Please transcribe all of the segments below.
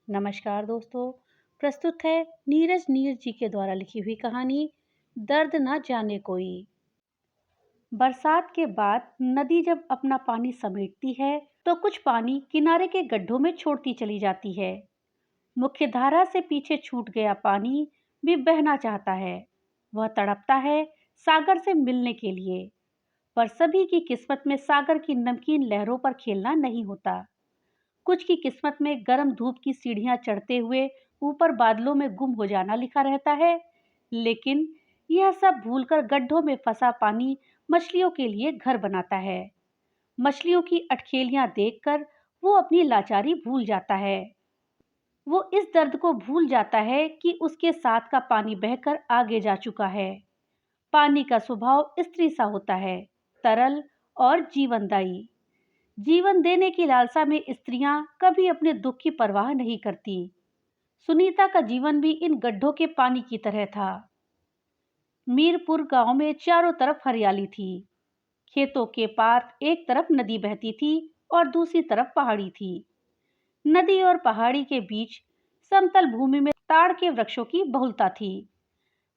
नमस्कार दोस्तों। प्रस्तुत है नीरज नीर जी के द्वारा लिखी हुई कहानी दर्द ना जाने कोई। बरसात के बाद नदी जब अपना पानी समेटती है तो कुछ पानी किनारे के गड्ढों में छोड़ती चली जाती है। मुख्य धारा से पीछे छूट गया पानी भी बहना चाहता है। वह तड़पता है सागर से मिलने के लिए, पर सभी की किस्मत में सागर की नमकीन लहरों पर खेलना नहीं होता। कुछ की किस्मत में गर्म धूप की सीढ़ियां चढ़ते हुए ऊपर बादलों में गुम हो जाना लिखा रहता है। लेकिन यह सब भूलकर गड्ढों में फंसा पानी मछलियों के लिए घर बनाता है। मछलियों की अटखेलियां देखकर वो अपनी लाचारी भूल जाता है। वो इस दर्द को भूल जाता है कि उसके साथ का पानी बहकर आगे जा चुका है। पानी का स्वभाव स्त्री सा होता है, तरल और जीवनदायी। जीवन देने की लालसा में स्त्रियां कभी अपने दुख की परवाह नहीं करती। सुनीता का जीवन भी इन गड्ढों के पानी की तरह था। मीरपुर गांव में चारों तरफ हरियाली थी। खेतों के पार एक तरफ नदी बहती थी और दूसरी तरफ पहाड़ी थी। नदी और पहाड़ी के बीच समतल भूमि में ताड़ के वृक्षों की बहुलता थी।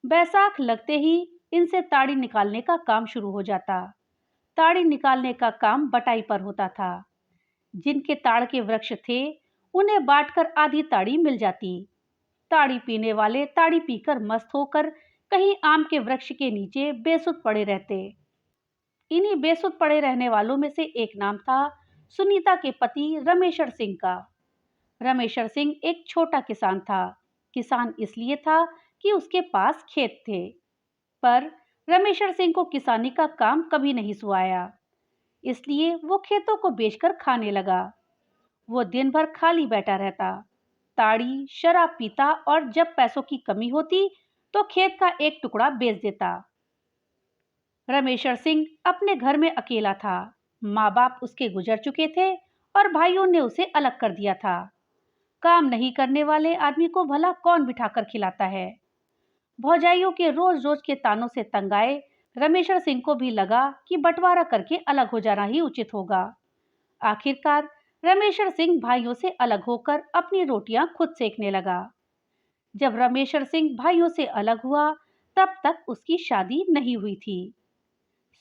बैसाख लगते ही इनसे ताड़ी निकालने का काम शुरू हो जाता। ताड़ी निकालने का काम बटाई पर होता था। जिनके ताड़ के वृक्ष थे उन्हें बांटकर आधी ताड़ी मिल जाती। ताड़ी पीने वाले ताड़ी पीकर मस्त होकर कहीं आम के वृक्ष के नीचे बेसुध पड़े रहते। इन्हीं बेसुध पड़े रहने वालों में से एक नाम था सुनीता के पति रमेशर सिंह का। रमेशर सिंह एक छोटा किसान था। किसान इसलिए था कि उसके पास खेत थे, पर रमेशर सिंह को किसानी का काम कभी नहीं सुहाया। इसलिए वो खेतों को बेचकर खाने लगा। वो दिन भर खाली बैठा रहता, ताड़ी शराब पीता और जब पैसों की कमी होती तो खेत का एक टुकड़ा बेच देता। रमेशर सिंह अपने घर में अकेला था। माँ बाप उसके गुजर चुके थे और भाइयों ने उसे अलग कर दिया था। काम नहीं करने वाले आदमी को भला कौन बिठाकर खिलाता है। भौजाइयों के रोज रोज के तानों से तंग आए रमेशर सिंह को भी लगा कि बंटवारा करके अलग हो जाना ही उचित होगा। आखिरकार रमेशर सिंह भाइयों से अलग होकर अपनी रोटियां खुद सेकने लगा। जब रमेशर सिंह भाइयों से अलग हुआ तब तक उसकी शादी नहीं हुई थी।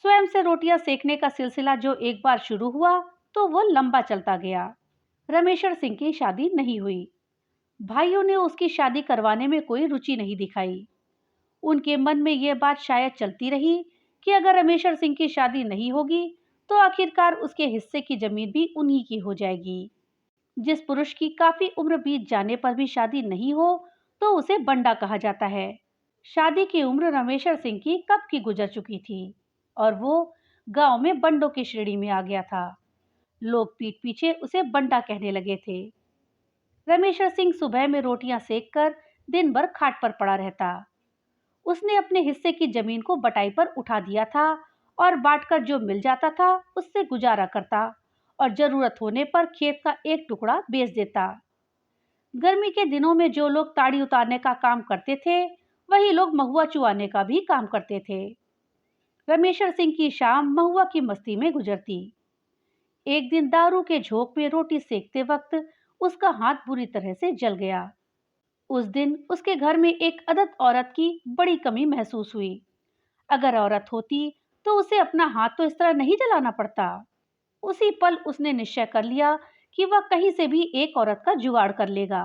स्वयं से रोटियां सेकने का सिलसिला जो एक बार शुरू हुआ तो वो लंबा चलता गया। रमेशर सिंह की शादी नहीं हुई। भाइयों ने उसकी शादी करवाने में कोई रुचि नहीं दिखाई। उनके मन में यह बात शायद चलती रही कि अगर रमेशर सिंह की शादी नहीं होगी तो आखिरकार उसके हिस्से की जमीन भी उन्हीं की हो जाएगी। जिस पुरुष की काफी उम्र बीत जाने पर भी शादी नहीं हो तो उसे बंडा कहा जाता है। शादी की उम्र रमेशर सिंह की कब की गुजर चुकी थी और वो गांव में बंडों की श्रेणी में आ गया था। लोग पीठ पीछे उसे बंडा कहने लगे थे। रमेशर सिंह सुबह में रोटियां सेककर दिन भर खाट पर पड़ा रहता। उसने अपने हिस्से की जमीन को बटाई पर उठा दिया था और बांटकर जो मिल जाता था उससे गुजारा करता और जरूरत होने पर खेत का एक टुकड़ा बेच देता। गर्मी के दिनों में जो लोग ताड़ी उतारने का काम करते थे वही लोग महुआ चुआने का भी काम करते थे। रमेशर सिंह की शाम महुआ की मस्ती में गुजरती। एक दिन दारू के झोंक में रोटी सेकते वक्त उसका हाथ बुरी तरह से जल गया। उस दिन उसके घर में एक अदद औरत की बड़ी कमी महसूस हुई। अगर औरत होती तो उसे अपना हाथ तो इस तरह नहीं जलाना पड़ता। उसी पल उसने निश्चय कर लिया कि वह कहीं से भी एक औरत का जुगाड़ कर लेगा।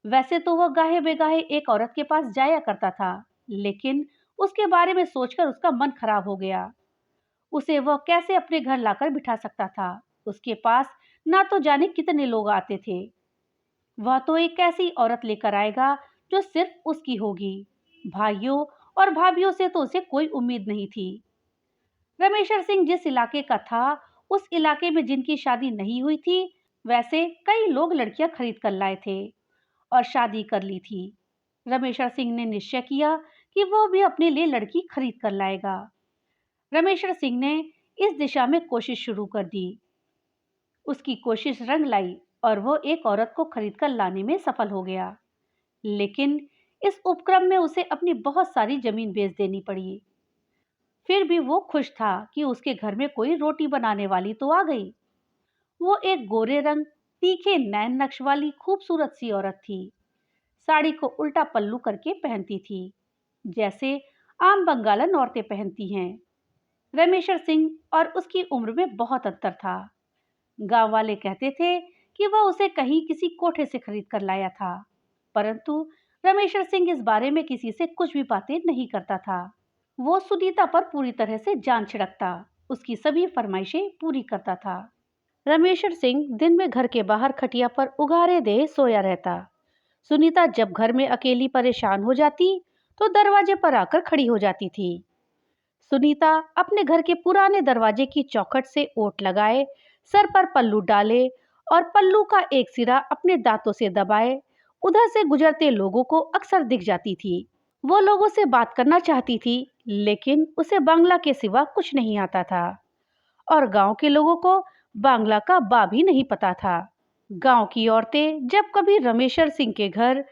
वैसे तो वह गाहे बेगाहे एक औरत के पास जाया करता था, लेकिन उसके बारे में सोचकर उसका मन खराब हो गया। उसे वह कैसे अपने घर लाकर बिठा सकता था। उसके पास ना तो जाने कितने लोग आते थे। वह तो एक ऐसी औरत लेकर आएगा जो सिर्फ उसकी होगी। भाइयों और भाभियों से तो उसे कोई उम्मीद नहीं थी। रमेशर सिंह जिस इलाके का था उस इलाके में जिनकी शादी नहीं हुई थी वैसे कई लोग लड़कियां खरीद कर लाए थे और शादी कर ली थी। रमेशर सिंह ने निश्चय किया कि वह भी अपने लिए लड़की खरीद कर लाएगा। रमेशर सिंह ने इस दिशा में कोशिश शुरू कर दी। उसकी कोशिश रंग लाई और वो एक औरत को खरीदकर लाने में सफल हो गया। लेकिन इस उपक्रम में उसे अपनी बहुत सारी जमीन बेच देनी पड़ी। फिर भी वो खुश था कि उसके घर में कोई रोटी बनाने वाली तो आ गई। वो एक गोरे रंग तीखे नैन नक्श वाली खूबसूरत सी औरत थी। साड़ी को उल्टा पल्लू करके पहनती थी, जैसे आम बंगालन औरतें पहनती हैं। रमेशर सिंह और उसकी उम्र में बहुत अंतर था। गांव वाले कहते थे कि वह उसे कहीं किसी कोठे से खरीद कर लाया था, परंतु रमेशर सिंह इस बारे में किसी से कुछ भी बातें नहीं करता था। वो सुनीता पर पूरी तरह से जान छिड़कता, उसकी सभी फरमाइशें पूरी करता था। रमेशर सिंह दिन में घर के बाहर खटिया पर उघारे देह सोया रहता। सुनीता जब घर में अकेली परेशान हो जाती तो दरवाजे पर आकर खड़ी हो जाती थी। सुनीता अपने घर के पुराने दरवाजे की चौखट से ओट लगाए, सर पर पल्लू डाले और पल्लू का एक सिरा अपने दांतों से दबाए उधर से गुजरते लोगों को अक्सर दिख जाती थी। वो लोगों से बात करना चाहती थी, लेकिन उसे बांग्ला के सिवा कुछ नहीं आता था और गांव के लोगों को बांग्ला का बा भी नहीं पता था। गांव की औरतें जब कभी रमेशर सिंह के घर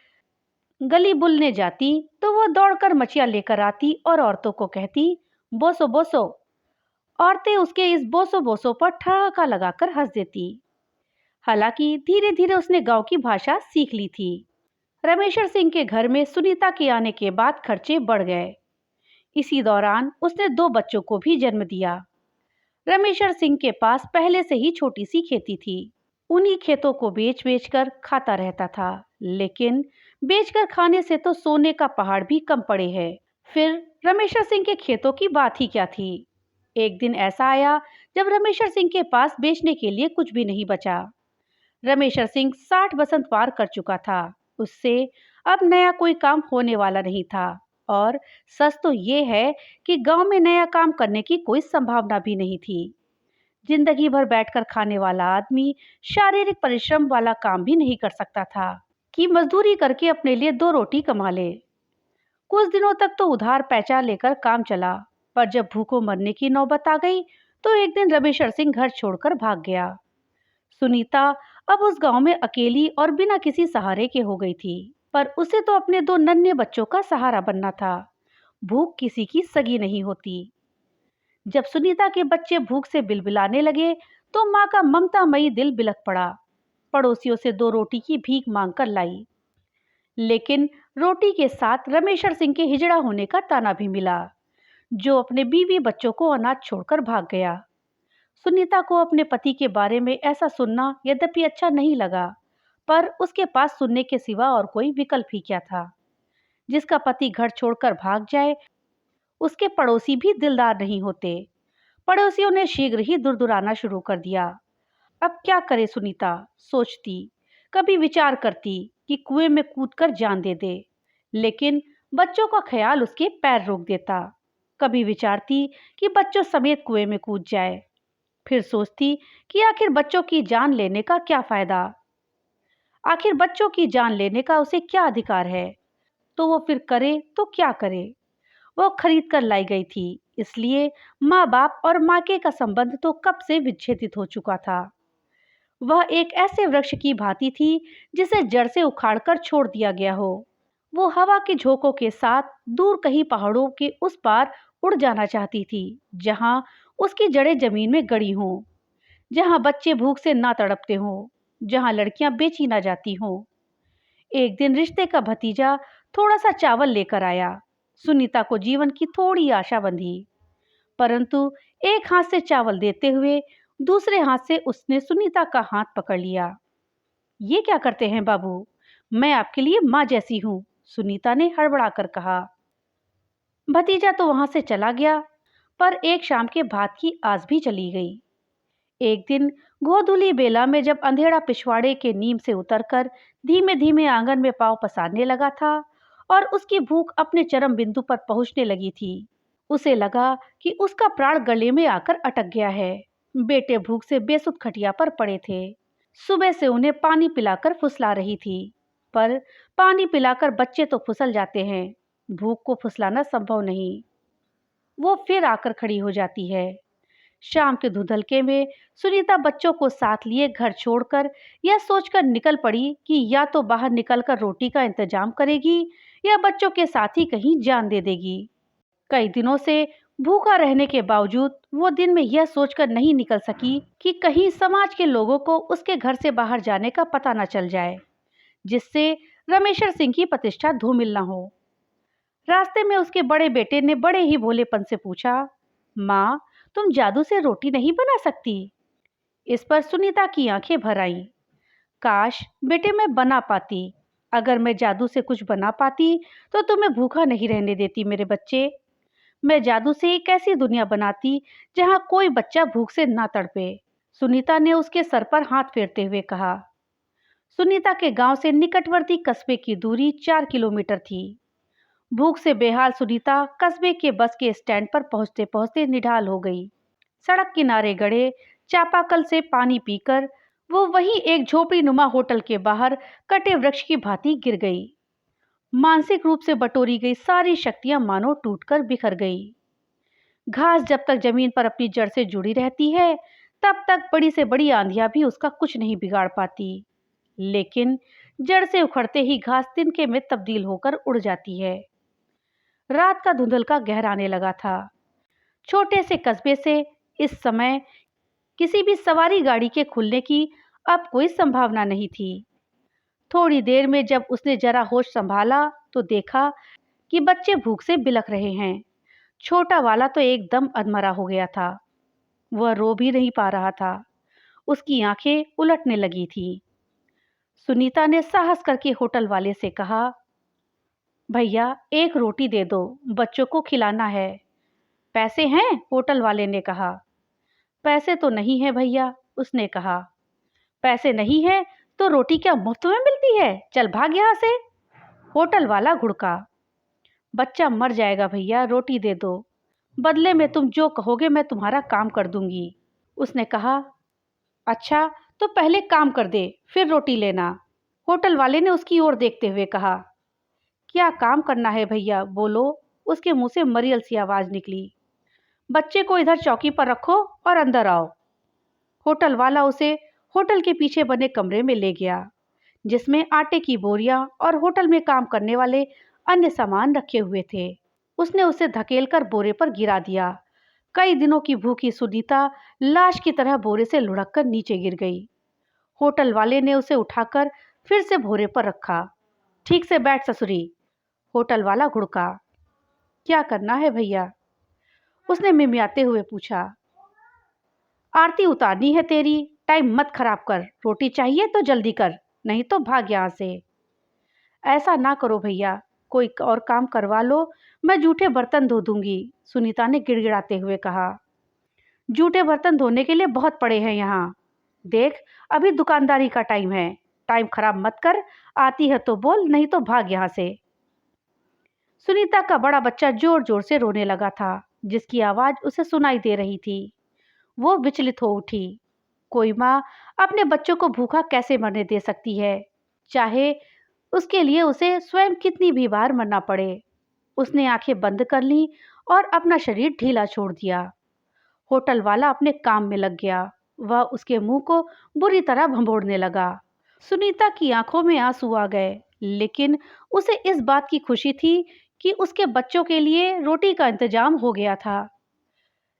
गली बुलने जाती तो वो दौड़कर मचिया लेकर आती और औरतों को कहती, बोसो बोसो। औरतें उसके इस बोसो बोसो पर ठहाका लगाकर हंस देती। हालांकि धीरे धीरे उसने गांव की भाषा सीख ली थी। रमेशर सिंह के घर में सुनीता के आने के बाद खर्चे बढ़ गए। इसी दौरान उसने 2 बच्चों को भी जन्म दिया। रमेशर सिंह के पास पहले से ही छोटी सी खेती थी। उन्हीं खेतों को बेच बेच कर खाता रहता था, लेकिन बेचकर खाने से तो सोने का पहाड़ भी कम पड़े है। फिर रमेशर सिंह के खेतों की बात ही क्या थी। एक दिन ऐसा आया जब रमेशर सिंह के पास बेचने के लिए कुछ भी नहीं बचा। रमेशर सिंह 60 बसंत पार कर चुका था। उससे अब नया कोई काम होने वाला नहीं था और सच तो ये है कि गांव में नया काम करने की कोई संभावना भी नहीं थी। जिंदगी भर बैठकर खाने वाला आदमी शारीरिक परिश्रम वाला काम भी नहीं कर सकता था कि मजदूरी करके अपने लिए 2 रोटी कमा ले। कुछ दिनों तक तो उधार पैसा लेकर काम चला, पर जब भूखों मरने की नौबत आ गई तो एक दिन रमेशर सिंह घर छोड़कर भाग गया। सुनीता अब उस गांव में अकेली और बिना किसी सहारे के हो गई थी, पर उसे तो अपने 2 नन्हे बच्चों का सहारा बनना था। भूख किसी की सगी नहीं होती। जब सुनीता के बच्चे भूख से बिलबिलाने लगे तो माँ का ममतामयी दिल बिलक पड़ा। पड़ोसियों से 2 रोटी की भीख मांगकर लाई, लेकिन रोटी के साथ रमेशर सिंह के हिजड़ा होने का ताना भी मिला, जो अपने बीवी बच्चों को अनाथ छोड़कर भाग गया। सुनीता को अपने पति के बारे में ऐसा सुनना यद्यपि अच्छा नहीं लगा, पर उसके पास सुनने के सिवा और कोई विकल्प ही क्या था। जिसका पति घर छोड़कर भाग जाए, उसके पड़ोसी भी दिलदार नहीं होते। पड़ोसियों ने शीघ्र ही दुरदुराना शुरू कर दिया। अब क्या करे सुनीता, सोचती, कभी विचार करती कि कुएं में कूदकर जान दे दे, लेकिन बच्चों का ख्याल उसके पैर रोक देता। कभी विचारती कि बच्चों समेत कुएं में कूद जाए, फिर सोचती कि आखिर बच्चों की जान लेने का क्या फायदा, आखिर बच्चों की जान लेने का उसे क्या अधिकार है। तो वो फिर करे तो क्या करे। वो खरीद कर लाई गई थी, इसलिए माँ बाप और मायके का संबंध तो कब से विच्छेदित हो चुका था। वह एक ऐसे वृक्ष की भांति थी जिसे जड़ से उखाड़कर छोड़ दिया गया हो। वो हवा के झोंकों के साथ दूर कहीं पहाड़ों के उस पार उड़ जाना चाहती थी, जहां उसकी जड़ें जमीन में गड़ी हों, जहां बच्चे भूख से ना तड़पते हों, जहां लड़कियां बेची ना जाती हों। एक दिन रिश्ते का भतीजा थोड़ा सा चावल लेकर आया। सुनीता को जीवन की थोड़ी आशा बंधी, परंतु एक हाथ से चावल देते हुए दूसरे हाथ से उसने सुनीता का हाथ पकड़ लिया। ये क्या करते हैं बाबू, मैं आपके लिए माँ जैसी हूँ, सुनीता ने हड़बड़ाकर कहा। भतीजा तो वहां से चला गया, पर एक शाम के भात की आस भी चली गई। एक दिन गोधूली बेला में जब अंधेरा पिछवाड़े के नीम से उतरकर धीमे धीमे आंगन में पांव पसारने लगा था और उसकी भूख अपने चरम बिंदु पर पहुंचने लगी थी, उसे लगा कि उसका प्राण गले में आकर अटक गया है। बेटे भूख से बेसुध खटिया पर पड़े थे। सुबह से उन्हें पानी पिलाकर फुसला रही थी, पर पानी पिलाकर बच्चे तो फुसल जाते हैं, भूख को फुसलाना संभव नहीं। वो फिर आकर खड़ी हो जाती है। शाम के धुंधलके में सुनीता बच्चों को साथ लिए घर छोड़कर यह सोचकर निकल पड़ी कि या तो बाहर निकलकर रोटी का इंतजाम करेगी या बच्चों के साथ ही कहीं जान दे देगी। कई दिनों से भूखा रहने के बावजूद वो दिन में यह सोचकर नहीं निकल सकी कि कहीं समाज के लोगों को उसके घर से बाहर जाने का पता न चल जाए, जिससे रमेश्वर सिंह की प्रतिष्ठा धूमिल न हो। रास्ते में उसके बड़े बेटे ने बड़े ही भोलेपन से पूछा, माँ, तुम जादू से रोटी नहीं बना सकती? इस पर सुनीता की आंखें भर आईं। काश बेटे मैं बना पाती। अगर मैं जादू से कुछ बना पाती तो तुम्हें भूखा नहीं रहने देती मेरे बच्चे। मैं जादू से एक ऐसी दुनिया बनाती जहां कोई बच्चा भूख से ना तड़पे। सुनीता ने उसके सर पर हाथ फेरते हुए कहा। सुनीता के गांव से निकटवर्ती कस्बे की दूरी 4 किलोमीटर थी। भूख से बेहाल सुनीता कस्बे के बस के स्टैंड पर पहुंचते पहुंचते निढाल हो गई। सड़क किनारे गड़े चापाकल से पानी पीकर वो वहीं एक झोपड़ी नुमा होटल के बाहर कटे वृक्ष की भांति गिर गई। मानसिक रूप से बटोरी गई सारी शक्तियां मानो टूटकर बिखर गई। घास जब तक जमीन पर अपनी जड़ से जुड़ी रहती है, तब तक बड़ी से बड़ी आंधियां भी उसका कुछ नहीं बिगाड़ पाती। लेकिन जड़ से उखड़ते ही घास तिनके में तब्दील होकर उड़ जाती है। रात का धुंधलका गहराने लगा था। छोटे से कस्बे से इस समय किसी भी सवारी गाड़ी के खुलने की अब कोई संभावना नहीं थी। थोड़ी देर में जब उसने जरा होश संभाला तो देखा कि बच्चे भूख से बिलख रहे हैं। छोटा वाला तो एकदम अधमरा हो गया था। वह रो भी नहीं पा रहा था। उसकी आंखें उलटने लगी थी। सुनीता ने साहस करके होटल वाले से कहा, भैया एक रोटी दे दो, बच्चों को खिलाना है। पैसे हैं? होटल वाले ने कहा। पैसे तो नहीं है भैया, उसने कहा। पैसे नहीं है तो रोटी क्या मुफ्त में मिलती है? चल भाग यहाँ से। होटल वाला घुड़का। बच्चा मर जाएगा भैया, रोटी दे दो। बदले में तुम जो कहोगे मैं तुम्हारा काम कर दूंगी, उसने कहा। अच्छा तो पहले काम कर दे, फिर रोटी लेना, होटल वाले ने उसकी ओर देखते हुए कहा। क्या काम करना है भैया, बोलो, उसके मुंह से मरियल सी आवाज निकली। बच्चे को इधर चौकी पर रखो और अंदर आओ। होटल वाला उसे होटल के पीछे बने कमरे में ले गया, जिसमें आटे की बोरियां और होटल में काम करने वाले अन्य सामान रखे हुए थे। उसने उसे धकेलकर बोरे पर गिरा दिया। कई दिनों की भूखी सुनीता लाश की तरह बोरे से लुढ़क कर नीचे गिर गई। होटल वाले ने उसे उठाकर फिर से बोरे पर रखा। ठीक से बैठ ससुरी, होटल वाला घुड़का। क्या करना है भैया, उसने मिमियाते हुए पूछा। आरती उतारनी है तेरी, टाइम मत खराब कर। रोटी चाहिए तो जल्दी कर, नहीं तो भाग यहाँ से। ऐसा ना करो भैया, कोई और काम करवा लो, मैं जूठे बर्तन धो दूंगी, सुनीता ने गिड़गिड़ाते हुए कहा। जूठे बर्तन धोने के लिए बहुत पड़े हैं यहाँ। देख, अभी दुकानदारी का टाइम है, टाइम खराब मत कर। आती है तो बोल, नहीं तो भाग यहाँ से। सुनीता का बड़ा बच्चा जोर जोर से रोने लगा था, जिसकी आवाज उसे सुनाई दे रही थी। वो विचलित हो उठी। कोई माँ अपने बच्चों को भूखा कैसे मरने दे सकती है, चाहे उसके लिए उसे स्वयं कितनी भी बार मरना पड़े। उसने आंखें बंद कर ली और अपना शरीर ढीला छोड़ दिया। होटल वाला अपने काम में लग गया। वह उसके मुंह को बुरी तरह भंभोड़ने लगा। सुनीता की आंखों में आंसू आ गए, लेकिन उसे इस बात की खुशी थी कि उसके बच्चों के लिए रोटी का इंतजाम हो गया था।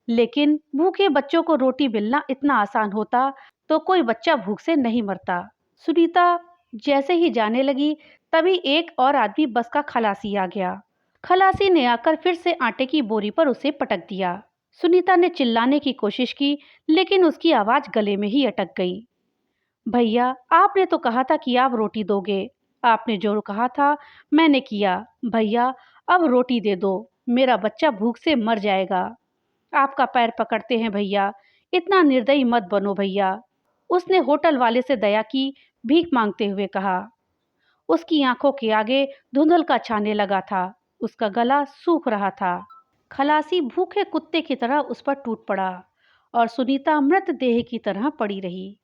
लेकिन भूखे बच्चों को रोटी मिलना इतना आसान होता तो कोई बच्चा भूख से नहीं मरता। सुनीता जैसे ही जाने लगी, तभी एक और आदमी बस का खलासी आ गया। खलासी ने आकर फिर से आटे की बोरी पर उसे पटक दिया। सुनीता ने चिल्लाने की कोशिश की, लेकिन उसकी आवाज गले में ही अटक गई। भैया, आपने तो कहा था कि आप रोटी दोगे। आपने जो कहा था मैंने किया। भैया, अब रोटी दे दो, मेरा बच्चा भूख से मर जाएगा। आपका पैर पकड़ते हैं भैया, इतना निर्दयी मत बनो भैया, उसने होटल वाले से दया की भीख मांगते हुए कहा। उसकी आंखों के आगे धुंधल छाने लगा था, उसका गला सूख रहा था। खलासी भूखे कुत्ते की तरह उस पर टूट पड़ा और सुनीता मृतदेह की तरह पड़ी रही।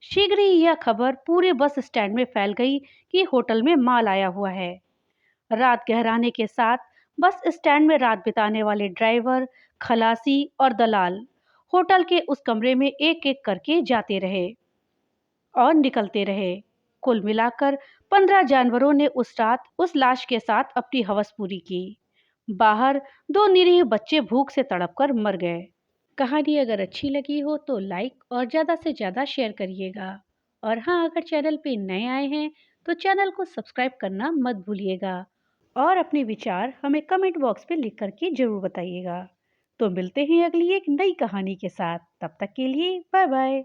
शीघ्र ही यह खबर पूरे बस स्टैंड में फैल गई कि होटल में माल आया हुआ है। रात गहराने के साथ बस स्टैंड में रात बिताने वाले ड्राइवर, खलासी और दलाल होटल के उस कमरे में एक एक करके जाते रहे और निकलते रहे। कुल मिलाकर 15 जानवरों ने उस रात उस लाश के साथ अपनी हवस पूरी की। बाहर दो निरीह बच्चे भूख से तड़पकर मर गए। कहानी अगर अच्छी लगी हो तो लाइक और ज़्यादा से ज़्यादा शेयर करिएगा। और हाँ, अगर चैनल पे नए आए हैं तो चैनल को सब्सक्राइब करना मत भूलिएगा। और अपने विचार हमें कमेंट बॉक्स में लिख कर के ज़रूर बताइएगा। तो मिलते हैं अगली एक नई कहानी के साथ। तब तक के लिए बाय बाय।